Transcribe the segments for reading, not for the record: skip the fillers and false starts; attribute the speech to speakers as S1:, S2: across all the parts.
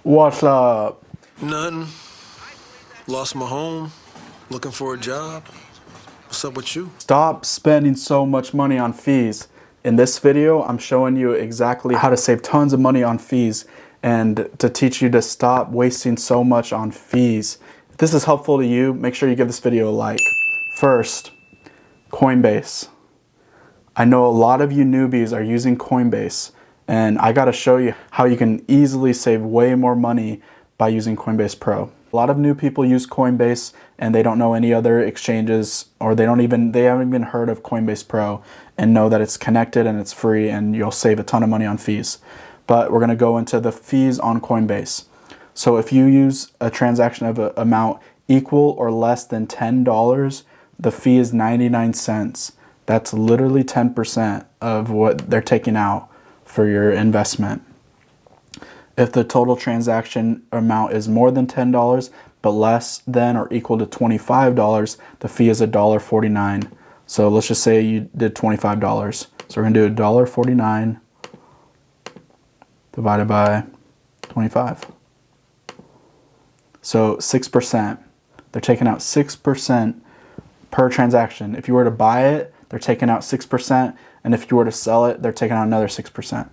S1: What's up?
S2: Nothing. Lost my home. Looking for a job. What's up with you?
S1: Stop spending so much money on fees. In this video, I'm showing you exactly how to save tons of money on fees and to teach you to stop wasting so much on fees. If this is helpful to you, make sure you give this video a like. First, Coinbase. I know a lot of you newbies are using Coinbase, and I gotta show you how you can easily save way more money by using Coinbase Pro. A lot of new people use Coinbase and they don't know any other exchanges, or they haven't even heard of Coinbase Pro and know that it's connected and it's free and you'll save a ton of money on fees. But we're gonna go into the fees on Coinbase. So if you use a transaction of an amount equal or less than $10, the fee is 99 cents. That's literally 10% of what they're taking out for your investment. If the total transaction amount is more than $10 but less than or equal to $25, the fee is $1.49. So let's just say you did $25. So we're gonna do $1.49 divided by 25. So 6%. They're taking out 6% per transaction. If you were to buy it, they're taking out 6%, and if you were to sell it, they're taking out another 6%.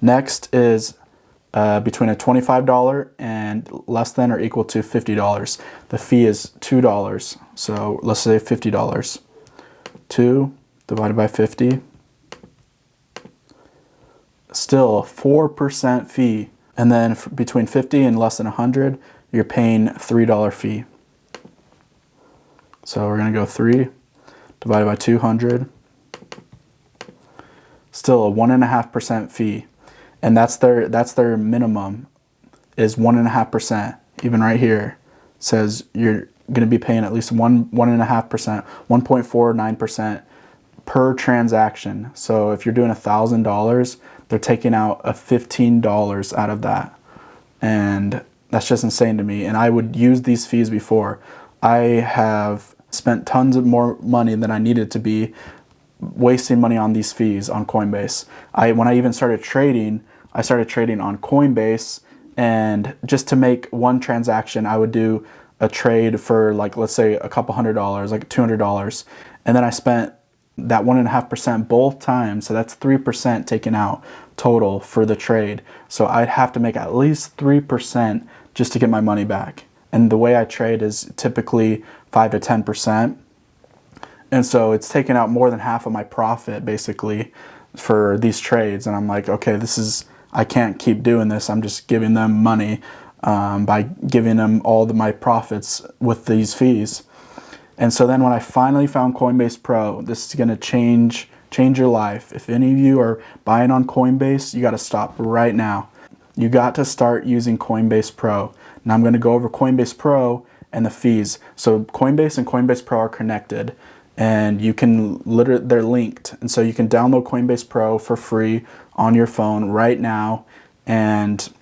S1: Next is between a $25 and less than or equal to $50. The fee is $2. So let's say $50. 2 divided by 50. Still a 4% fee. And then between 50 and less than 100, you're paying $3 fee. So we're going to go 3 divided by 200. Still a 1.5% fee. And that's their minimum is 1.5%. Even right here says you're going to be paying at least 1.5%, 1.49% per transaction. So if you're doing $1,000, they're taking out a $15 out of that, and that's just insane to me. And I would use these fees before. I have spent tons of more money than I needed to be wasting money on these fees on Coinbase. When I even started trading, I started trading on Coinbase, and just to make one transaction, I would do a trade for, like, let's say a couple $100, like $200, and then I spent that 1.5% both times, so that's 3% taken out total for the trade. So I'd have to make at least 3% just to get my money back. And the way I trade is typically 5 to 10%. And so it's taken out more than half of my profit basically for these trades. And I'm like, okay, I can't keep doing this. I'm just giving them money by giving them all my profits with these fees. And so then when I finally found Coinbase Pro, this is going to change your life. If any of you are buying on Coinbase, you got to stop right now. You got to start using Coinbase Pro. Now I'm going to go over Coinbase Pro and the fees. So Coinbase and Coinbase Pro are connected, and you can they're linked. And so you can download Coinbase Pro for free on your phone right now, and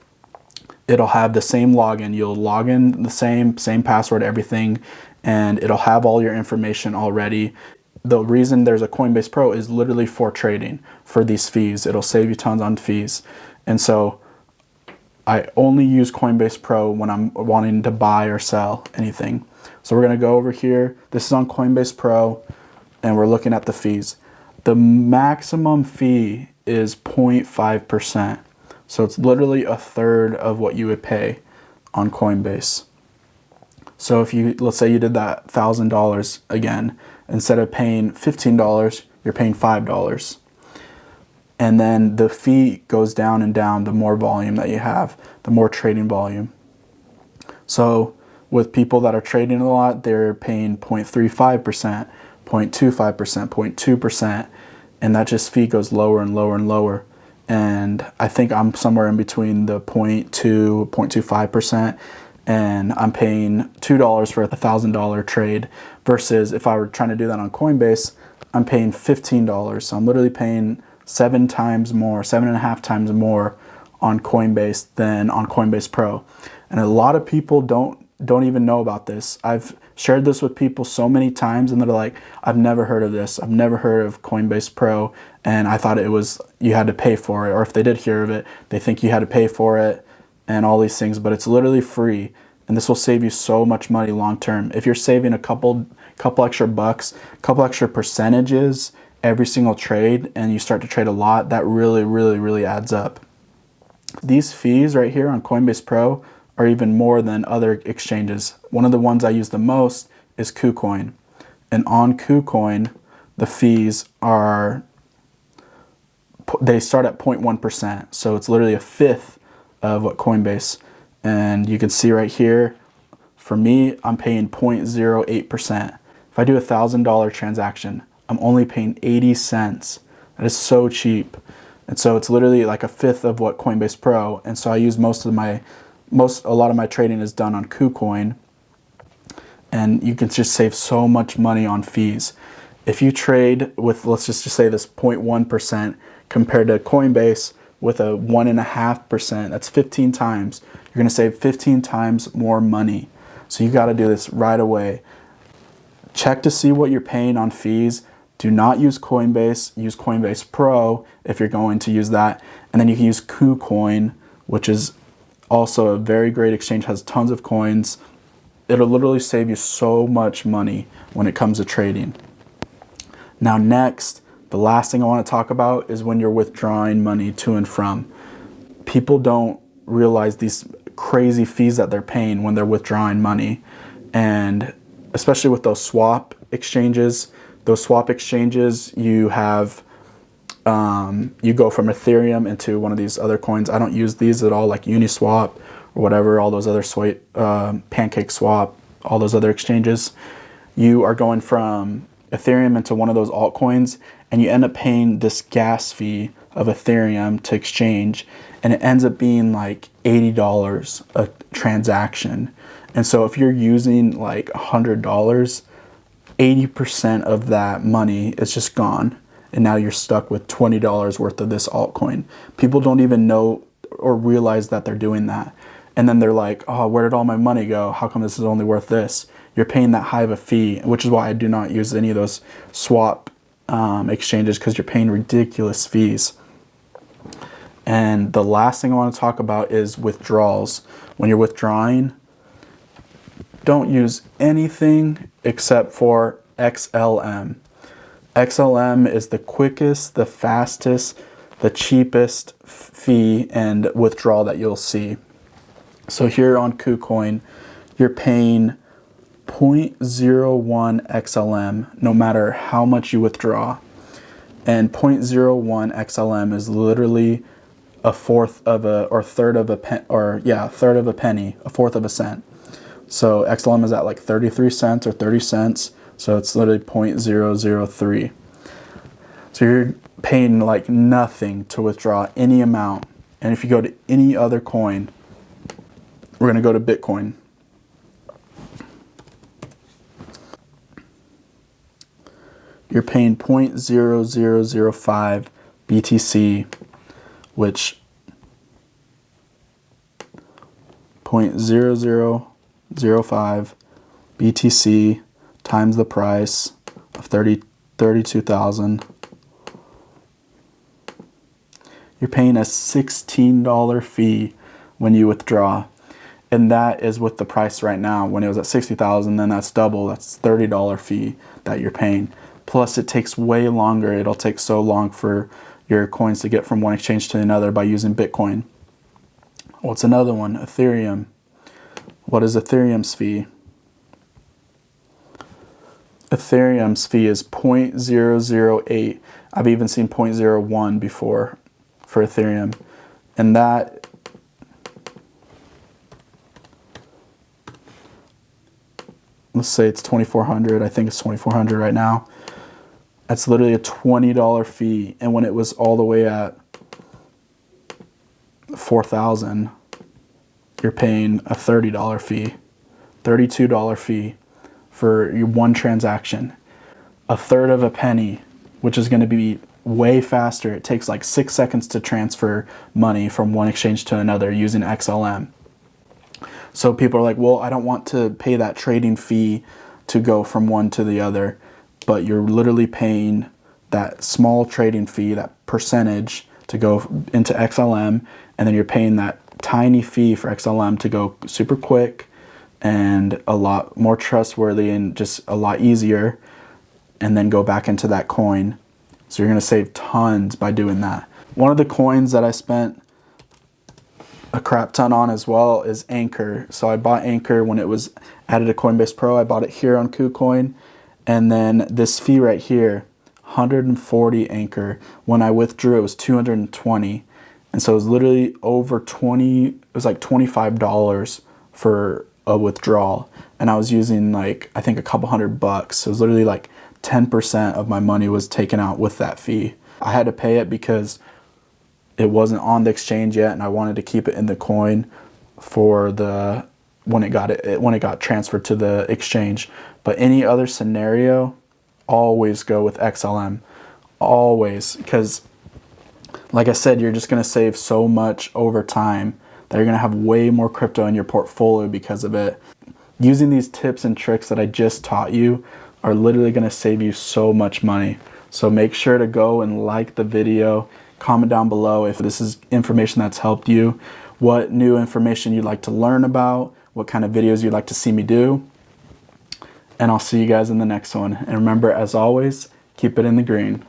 S1: it'll have the same login. You'll log in the same password, everything, and it'll have all your information already. The reason there's a Coinbase Pro is literally for trading, for these fees. It'll save you tons on fees. And so I only use Coinbase Pro when I'm wanting to buy or sell anything. So we're going to go over here. This is on Coinbase Pro, and we're looking at the fees. The maximum fee is 0.5%. So it's literally a third of what you would pay on Coinbase. So if let's say you did that $1,000 again, instead of paying $15, you're paying $5. And then the fee goes down and down the more volume that you have, the more trading volume. So with people that are trading a lot, they're paying 0.35%, 0.25%, 0.2%, and that just fee goes lower and lower and lower. And I think I'm somewhere in between the 0.2, 0.25%, and I'm paying $2 for a $1,000 trade, versus if I were trying to do that on Coinbase, I'm paying $15. So I'm literally paying 7.5 times more on Coinbase than on Coinbase Pro. And a lot of people don't even know about this. I've shared this with people so many times, and they're like, I've never heard of this. I've never heard of Coinbase Pro, and I thought you had to pay for it. Or if they did hear of it, they think you had to pay for it. and all these things, but it's literally free. And this will save you so much money long term. If you're saving a couple extra bucks, couple extra percentages every single trade, and you start to trade a lot, that really adds up. These fees right here on Coinbase Pro are even more than other exchanges. One of the ones I use the most is Kucoin. And on Kucoin, the fees they start at 0.1%. So it's literally a fifth of what Coinbase. And you can see right here, for me, I'm paying 0.08%. If I do $1,000 transaction, I'm only paying 80 cents. That is so cheap. And so it's literally like a fifth of what Coinbase Pro. And so I use a lot of my trading is done on Kucoin. And you can just save so much money on fees. If you trade with, let's just say this 0.1% compared to Coinbase with a 1.5%, that's 15 times. You're gonna save 15 times more money. So you gotta do this right away. Check to see what you're paying on fees. Do not use Coinbase, use Coinbase Pro if you're going to use that. And then you can use Kucoin, which is also a very great exchange, has tons of coins. It'll literally save you so much money when it comes to trading. Now next, the last thing I want to talk about is when you're withdrawing money to and from. People don't realize these crazy fees that they're paying when they're withdrawing money. And especially with those swap exchanges, you have, you go from Ethereum into one of these other coins. I don't use these at all, like Uniswap or whatever, all those other Pancake Swap, all those other exchanges. You are going from Ethereum into one of those altcoins, and you end up paying this gas fee of Ethereum to exchange, and it ends up being like $80 a transaction. And so if you're using like $100, 80% of that money is just gone, and now you're stuck with $20 worth of this altcoin. People don't even know or realize that they're doing that. And then they're like, oh, where did all my money go? How come this is only worth this? You're paying that high of a fee, which is why I do not use any of those swap exchanges, because you're paying ridiculous fees. And the last thing I want to talk about is withdrawals. When you're withdrawing, don't use anything except for XLM. XLM is the quickest, the fastest, the cheapest fee and withdrawal that you'll see. So here on Kucoin, you're paying 0.01 XLM no matter how much you withdraw. And 0.01 XLM is literally a fourth of a penny, a fourth of a cent. So XLM is at like 33 cents or 30 cents. So it's literally 0.003. So you're paying like nothing to withdraw any amount. And if you go to any other coin, we're going to go to Bitcoin. You're paying 0.0005 BTC, which 0.0005 BTC times the price of 32,000. You're paying a $16 fee when you withdraw. And that is with the price right now. When it was at 60,000, then that's double. That's $30 fee that you're paying. Plus, it takes way longer. It'll take so long for your coins to get from one exchange to another by using Bitcoin. What's another one? Ethereum. What is Ethereum's fee? Ethereum's fee is 0.008. I've even seen 0.01 before for Ethereum. And that, let's say it's 2,400. I think it's 2,400 right now. That's literally a $20 fee. And when it was all the way at 4,000, you're paying a $30 fee, $32 fee for your one transaction. A third of a penny, which is going to be way faster. It takes like 6 seconds to transfer money from one exchange to another using XLM. So people are like, well, I don't want to pay that trading fee to go from one to the other. But you're literally paying that small trading fee, that percentage, to go into XLM, and then you're paying that tiny fee for XLM to go super quick and a lot more trustworthy and just a lot easier, and then go back into that coin. So you're going to save tons by doing that. One of the coins that I spent a crap ton on as well is Anchor. So I bought Anchor when it was added to Coinbase Pro. I bought it here on Kucoin. And then this fee right here, 140 Anchor. When I withdrew, it was 220. And so it was literally over 20, it was like $25 for a withdrawal. And I was using like, I think a couple $100. So it was literally like 10% of my money was taken out with that fee. I had to pay it because it wasn't on the exchange yet, and I wanted to keep it in the coin for the when it got transferred to the exchange. But any other scenario, always go with XLM, always, because like I said, you're just going to save so much over time that you're going to have way more crypto in your portfolio because of it. Using these tips and tricks that I just taught you are literally going to save you so much money. So make sure to go and like the video, comment down below if this is information that's helped you, what new information you'd like to learn about, what kind of videos you'd like to see me do. And I'll see you guys in the next one. And remember, as always, keep it in the green.